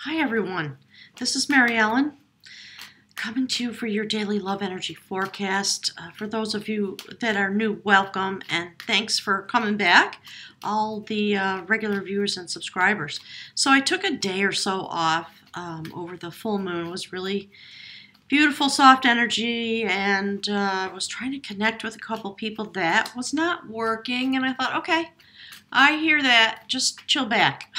Hi everyone, this is Mary Ellen coming to you for your daily love energy forecast. For those of you that are new, welcome and thanks for coming back, all the regular viewers and subscribers. So I took a day or so off over the full moon. It was really beautiful, soft energy, and I was trying to connect with a couple people. That was not working, and I thought, okay, I hear that, just chill back.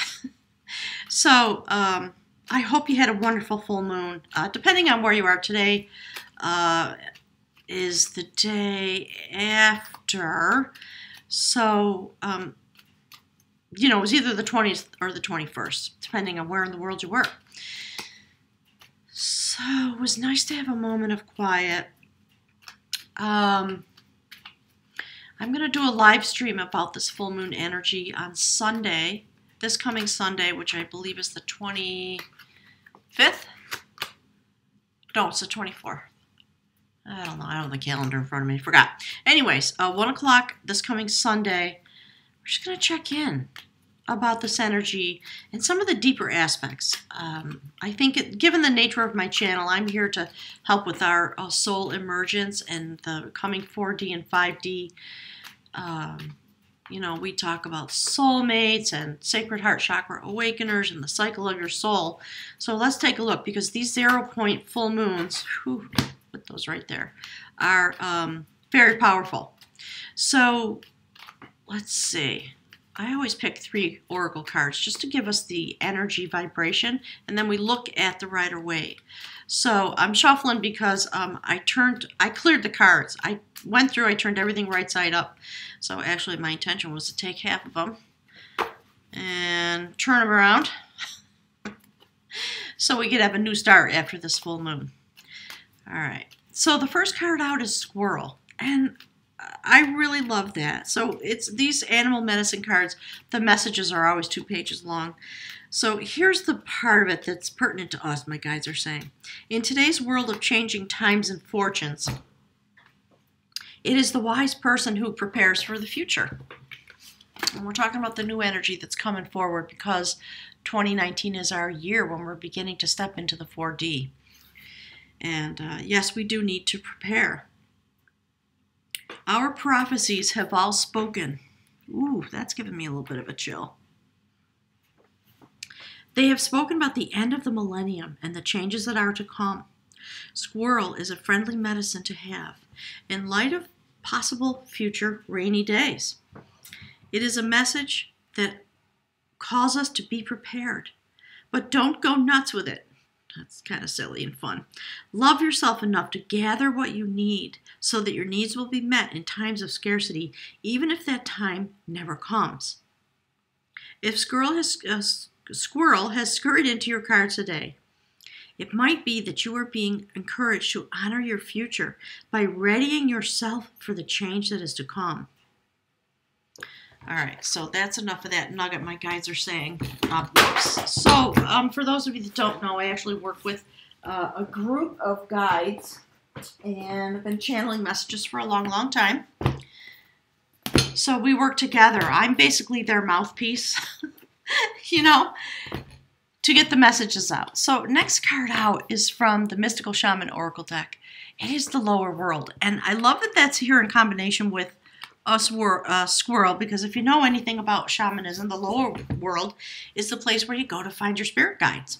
So, I hope you had a wonderful full moon. Depending on where you are today, is the day after. So, it was either the 20th or the 21st, depending on where in the world you were. So, it was nice to have a moment of quiet. I'm going to do a live stream about this full moon energy on Sunday. This coming Sunday, which I believe is the 25th? No, it's the 24th. I don't know. I don't have the calendar in front of me. Forgot. Anyways, 1 o'clock this coming Sunday. We're just going to check in about this energy and some of the deeper aspects. I think, given the nature of my channel, I'm here to help with our soul emergence and the coming 4D and 5D. We talk about soulmates and sacred heart chakra awakeners and the cycle of your soul. So let's take a look, because these 0-point full moons, put those right there, are very powerful. So let's see. I always pick 3 oracle cards just to give us the energy vibration, and then we look at the Rider Waite. So I'm shuffling because I cleared the cards. I went through, I turned everything right side up. So actually my intention was to take half of them and turn them around so we could have a new start after this full moon. All right, so the first card out is Squirrel, and I really love that. So it's these animal medicine cards, the messages are always 2 pages long. So here's the part of it that's pertinent to us, my guides are saying. In today's world of changing times and fortunes, it is the wise person who prepares for the future. And we're talking about the new energy that's coming forward, because 2019 is our year when we're beginning to step into the 4D. And yes, we do need to prepare. Our prophecies have all spoken. Ooh, that's giving me a little bit of a chill. They have spoken about the end of the millennium and the changes that are to come. Squirrel is a friendly medicine to have in light of possible future rainy days. It is a message that calls us to be prepared, but don't go nuts with it. That's kind of silly and fun. Love yourself enough to gather what you need so that your needs will be met in times of scarcity, even if that time never comes. If Squirrel has scurried into your cards today, it might be that you are being encouraged to honor your future by readying yourself for the change that is to come. All right, so that's enough of that nugget my guides are saying. So for those of you that don't know, I actually work with a group of guides, and I've been channeling messages for a long, long time. So we work together. I'm basically their mouthpiece, to get the messages out. So next card out is from the Mystical Shaman Oracle deck. It is the lower world, and I love that that's here in combination with a squirrel, because if you know anything about shamanism, the lower world is the place where you go to find your spirit guides.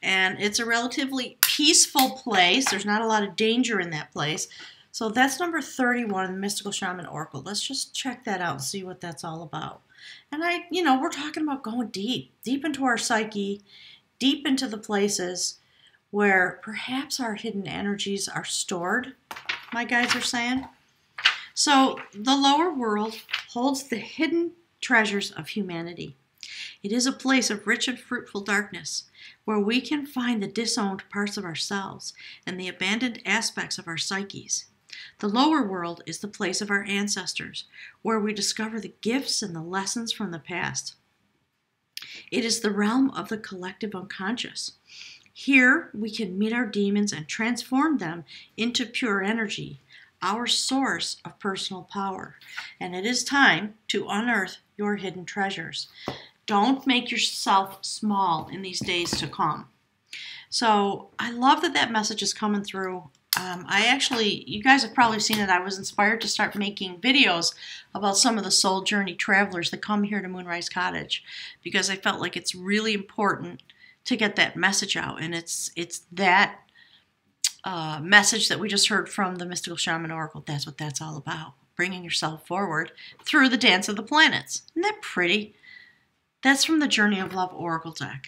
And it's a relatively peaceful place. There's not a lot of danger in that place. So that's number 31 in the Mystical Shaman Oracle. Let's just check that out and see what that's all about. And we're talking about going deep into our psyche, deep into the places where perhaps our hidden energies are stored, my guides are saying. So the lower world holds the hidden treasures of humanity. It is a place of rich and fruitful darkness, where we can find the disowned parts of ourselves and the abandoned aspects of our psyches. The lower world is the place of our ancestors, where we discover the gifts and the lessons from the past. It is the realm of the collective unconscious. Here we can meet our demons and transform them into pure energy, our source of personal power. And it is time to unearth your hidden treasures. Don't make yourself small in these days to come. So I love that that message is coming through. You guys have probably seen it. I was inspired to start making videos about some of the soul journey travelers that come here to Moonrise Cottage, because I felt like it's really important to get that message out. And it's that message that we just heard from the Mystical Shaman Oracle. That's what that's all about. Bringing yourself forward through the dance of the planets. Isn't that pretty? That's from the Journey of Love Oracle deck.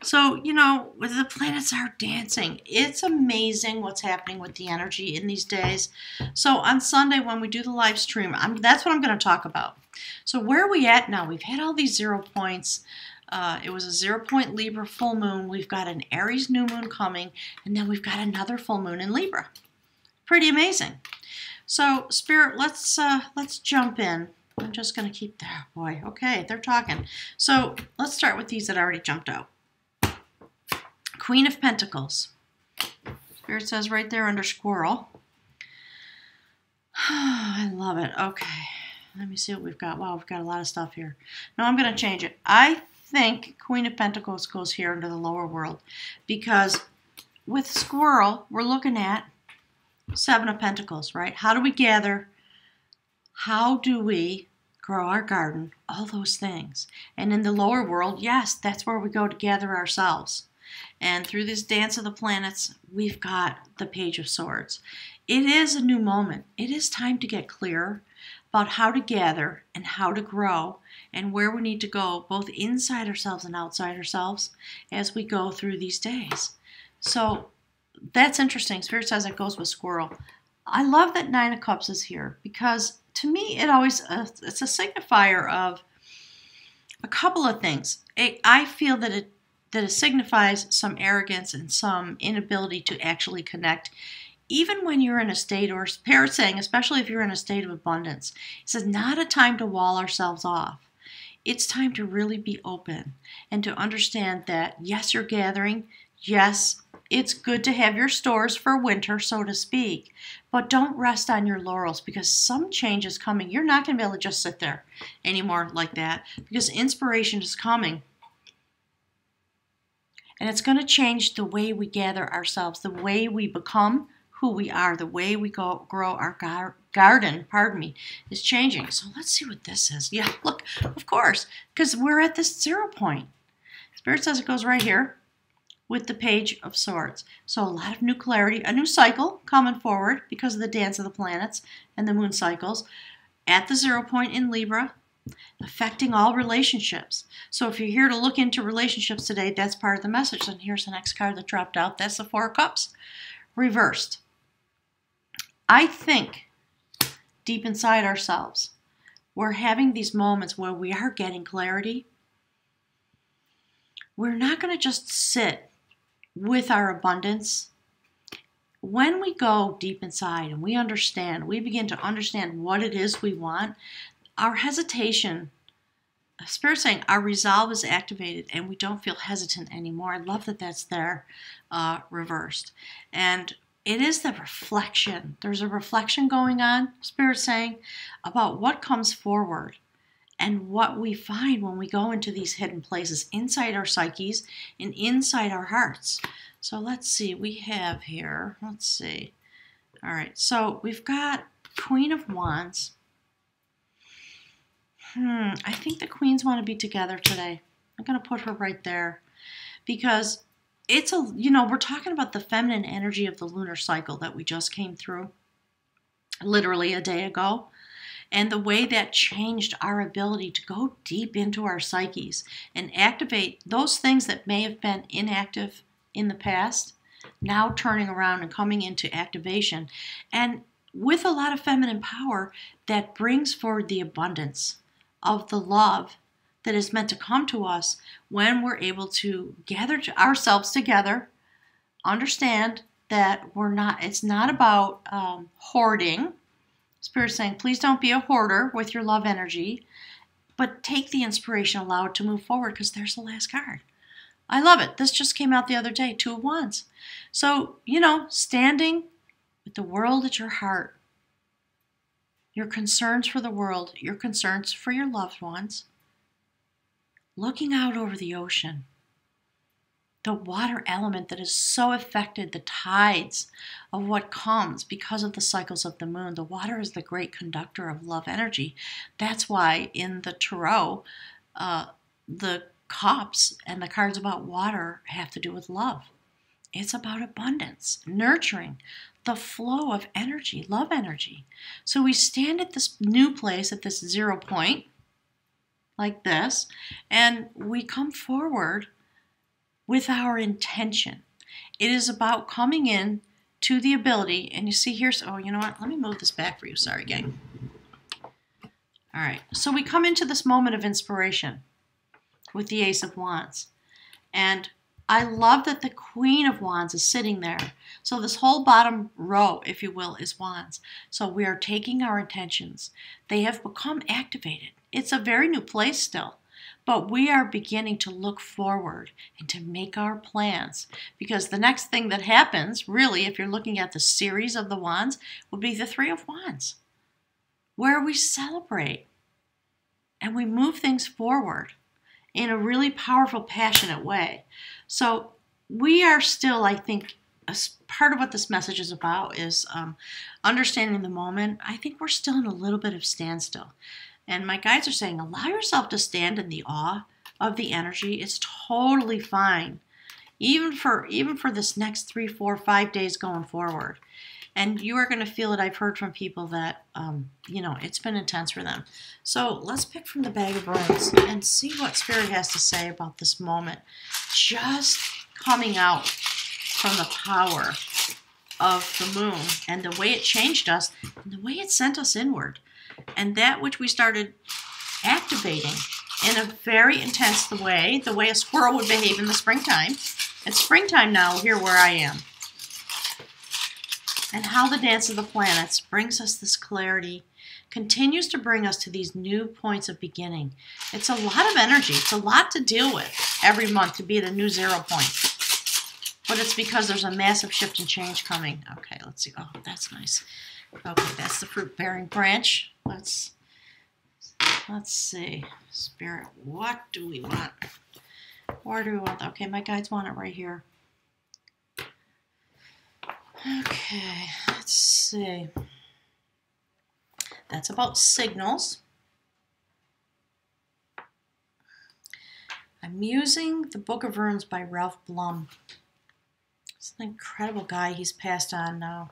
So, you know, the planets are dancing. It's amazing what's happening with the energy in these days. So on Sunday when we do the live stream, that's what I'm going to talk about. So where are we at now? We've had all these 0 points. It was a 0-point Libra full moon. We've got an Aries new moon coming, and then we've got another full moon in Libra. Pretty amazing. So, Spirit, let's jump in. I'm just going to keep that. Boy, okay, they're talking. So let's start with these that already jumped out. Queen of Pentacles. Spirit says right there under squirrel. I love it. Okay, let me see what we've got. Wow, we've got a lot of stuff here. No, I'm going to change it. I think Queen of Pentacles goes here into the lower world, because with squirrel, we're looking at 7 of Pentacles, right? How do we gather? How do we grow our garden? All those things. And in the lower world, yes, that's where we go to gather ourselves. And through this dance of the planets, we've got the Page of Swords. It is a new moment. It is time to get clear about how to gather and how to grow and where we need to go, both inside ourselves and outside ourselves, as we go through these days. So that's interesting. Spirit says it goes with squirrel. I love that 9 of Cups is here, because to me it always it's a signifier of a couple of things. I feel that it signifies some arrogance and some inability to actually connect, even when you're in a state, or Spirit saying, especially if you're in a state of abundance. It says not a time to wall ourselves off. It's time to really be open and to understand that, yes, you're gathering. Yes, it's good to have your stores for winter, so to speak. But don't rest on your laurels, because some change is coming. You're not going to be able to just sit there anymore like that, because inspiration is coming. And it's going to change the way we gather ourselves, the way we become who we are, the way we grow our garden, is changing. So let's see what this is. Yeah, look, of course, because we're at this 0 point. Spirit says it goes right here with the Page of Swords. So a lot of new clarity, a new cycle coming forward because of the dance of the planets and the moon cycles at the 0 point in Libra, affecting all relationships. So if you're here to look into relationships today, that's part of the message. And here's the next card that dropped out. That's the 4 of Cups reversed. I think deep inside ourselves, we're having these moments where we are getting clarity. We're not going to just sit with our abundance. When we go deep inside and we understand, we begin to understand what it is we want, our hesitation, Spirit saying our resolve is activated and we don't feel hesitant anymore. I love that that's there reversed. And it is the reflection. There's a reflection going on, Spirit saying, about what comes forward and what we find when we go into these hidden places inside our psyches and inside our hearts. So let's see, we have here, let's see. All right, so we've got Queen of Wands. I think the queens want to be together today. I'm going to put her right there, because it's we're talking about the feminine energy of the lunar cycle that we just came through literally a day ago, and the way that changed our ability to go deep into our psyches and activate those things that may have been inactive in the past, now turning around and coming into activation, and with a lot of feminine power that brings forward the abundance of the love that is meant to come to us when we're able to gather ourselves together, understand that it's not about hoarding. Spirit's saying, please don't be a hoarder with your love energy, but take the inspiration, allow it to move forward, because there's the last card. I love it. This just came out the other day, 2 of Wands. So, standing with the world at your heart, your concerns for the world, your concerns for your loved ones, looking out over the ocean, the water element that has so affected the tides of what comes because of the cycles of the moon. The water is the great conductor of love energy. That's why in the tarot, the cups and the cards about water have to do with love. It's about abundance, nurturing, the flow of energy, love energy. So we stand at this new place, at this 0 point, like this, and we come forward with our intention. It is about coming in to the ability, and you see here, oh, you know what? Let me move this back for you. Sorry, gang. All right, so we come into this moment of inspiration with the Ace of Wands. And I love that the Queen of Wands is sitting there. So this whole bottom row, if you will, is Wands. So we are taking our intentions. They have become activated. It's a very new place still. But we are beginning to look forward and to make our plans. Because the next thing that happens, really, if you're looking at the series of the Wands, would be the Three of Wands, where we celebrate and we move things forward in a really powerful, passionate way. So we are still, I think, part of what this message is about is understanding the moment. I think we're still in a little bit of standstill. And my guides are saying, allow yourself to stand in the awe of the energy. It's totally fine, even for this next 3, 4, 5 days going forward. And you are going to feel it. I've heard from people that, it's been intense for them. So let's pick from the bag of runes and see what Spirit has to say about this moment. Just coming out from the power of the moon and the way it changed us and the way it sent us inward. And that which we started activating in a very intense way, the way a squirrel would behave in the springtime. It's springtime now here where I am. And how the dance of the planets brings us this clarity, continues to bring us to these new points of beginning. It's a lot of energy. It's a lot to deal with every month to be at a new 0 point. But it's because there's a massive shift and change coming. Okay, let's see. Oh, that's nice. Okay, that's the fruit-bearing branch. Let's see. Spirit, what do we want? Where do we want? Okay, my guides want it right here. Okay, let's see. That's about signals. I'm using the Book of Runes by Ralph Blum. It's an incredible guy. He's passed on now.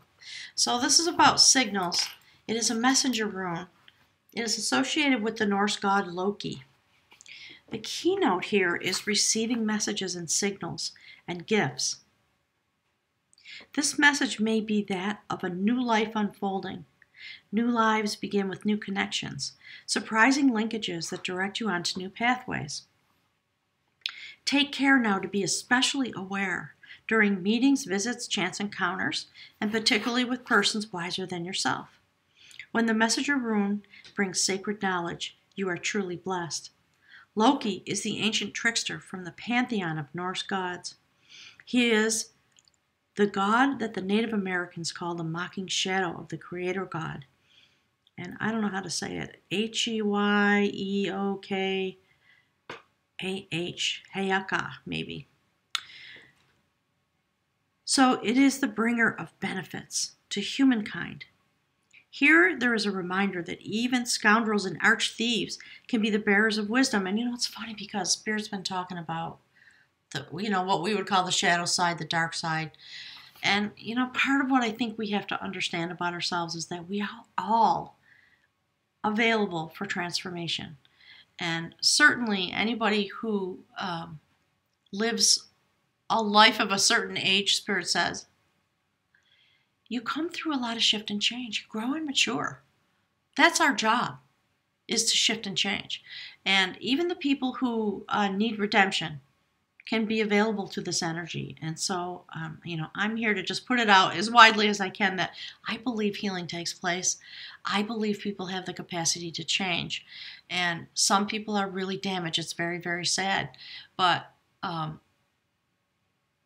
So this is about signals. It is a messenger rune. It is associated with the Norse god Loki. The keynote here is receiving messages and signals and gifts. This message may be that of a new life unfolding. New lives begin with new connections, surprising linkages that direct you onto new pathways. Take care now to be especially aware during meetings, visits, chance encounters, and particularly with persons wiser than yourself. When the messenger rune brings sacred knowledge, you are truly blessed. Loki is the ancient trickster from the pantheon of Norse gods. He is the god that the Native Americans call the mocking shadow of the creator god. And I don't know how to say it. Heyeokah-H, Heyeokah, maybe. So it is the bringer of benefits to humankind. Here there is a reminder that even scoundrels and arch thieves can be the bearers of wisdom. And it's funny because Spirit's been talking about what we would call the shadow side, the dark side. And, part of what I think we have to understand about ourselves is that we are all available for transformation. And certainly anybody who lives a life of a certain age, Spirit says, you come through a lot of shift and change. You grow and mature. That's our job, is to shift and change. And even the people who need redemption can be available to this energy. And so, I'm here to just put it out as widely as I can that I believe healing takes place. I believe people have the capacity to change. And some people are really damaged. It's very, very sad. But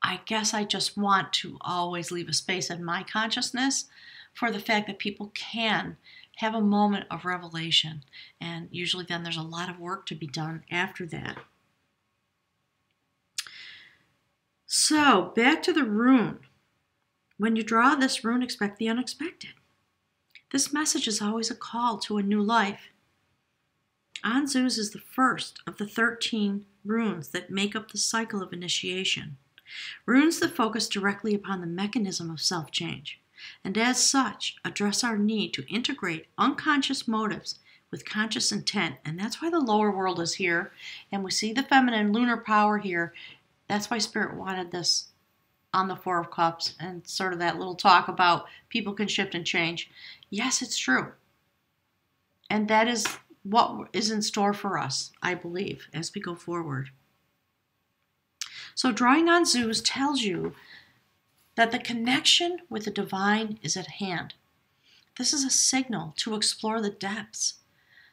I guess I just want to always leave a space in my consciousness for the fact that people can have a moment of revelation. And usually then there's a lot of work to be done after that. So back to the rune. When you draw this rune, expect the unexpected. This message is always a call to a new life. Anzuz is the first of the 13 runes that make up the cycle of initiation. Runes that focus directly upon the mechanism of self-change, and as such, address our need to integrate unconscious motives with conscious intent. And that's why the lower world is here, and we see the feminine lunar power here. That's why Spirit wanted this on the Four of Cups and sort of that little talk about people can shift and change. Yes, it's true. And that is what is in store for us, I believe, as we go forward. So drawing on Zeus tells you that the connection with the divine is at hand. This is a signal to explore the depths,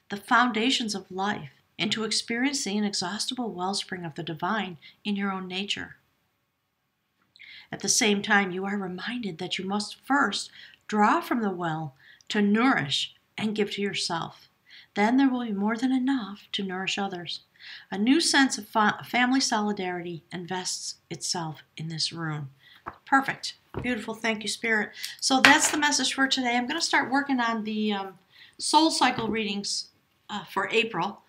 the foundations of life, and to experience the inexhaustible wellspring of the divine in your own nature. At the same time, you are reminded that you must first draw from the well to nourish and give to yourself. Then there will be more than enough to nourish others. A new sense of family solidarity invests itself in this rune. Perfect. Beautiful. Thank you, Spirit. So that's the message for today. I'm going to start working on the soul cycle readings for April,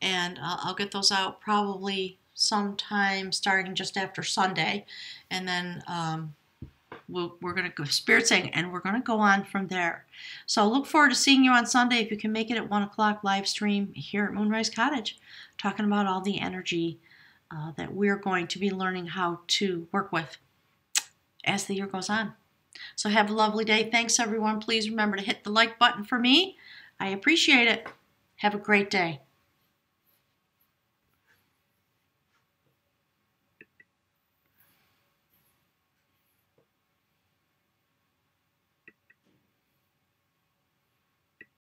and I'll get those out probably sometime starting just after Sunday, and then we're going to go Spirit saying, and we're going to go on from there. So look forward to seeing you on Sunday if you can make it at 1 o'clock live stream here at Moonrise Cottage, talking about all the energy that we're going to be learning how to work with as the year goes on. So have a lovely day. Thanks, everyone. Please remember to hit the like button for me. I appreciate it. Have a great day.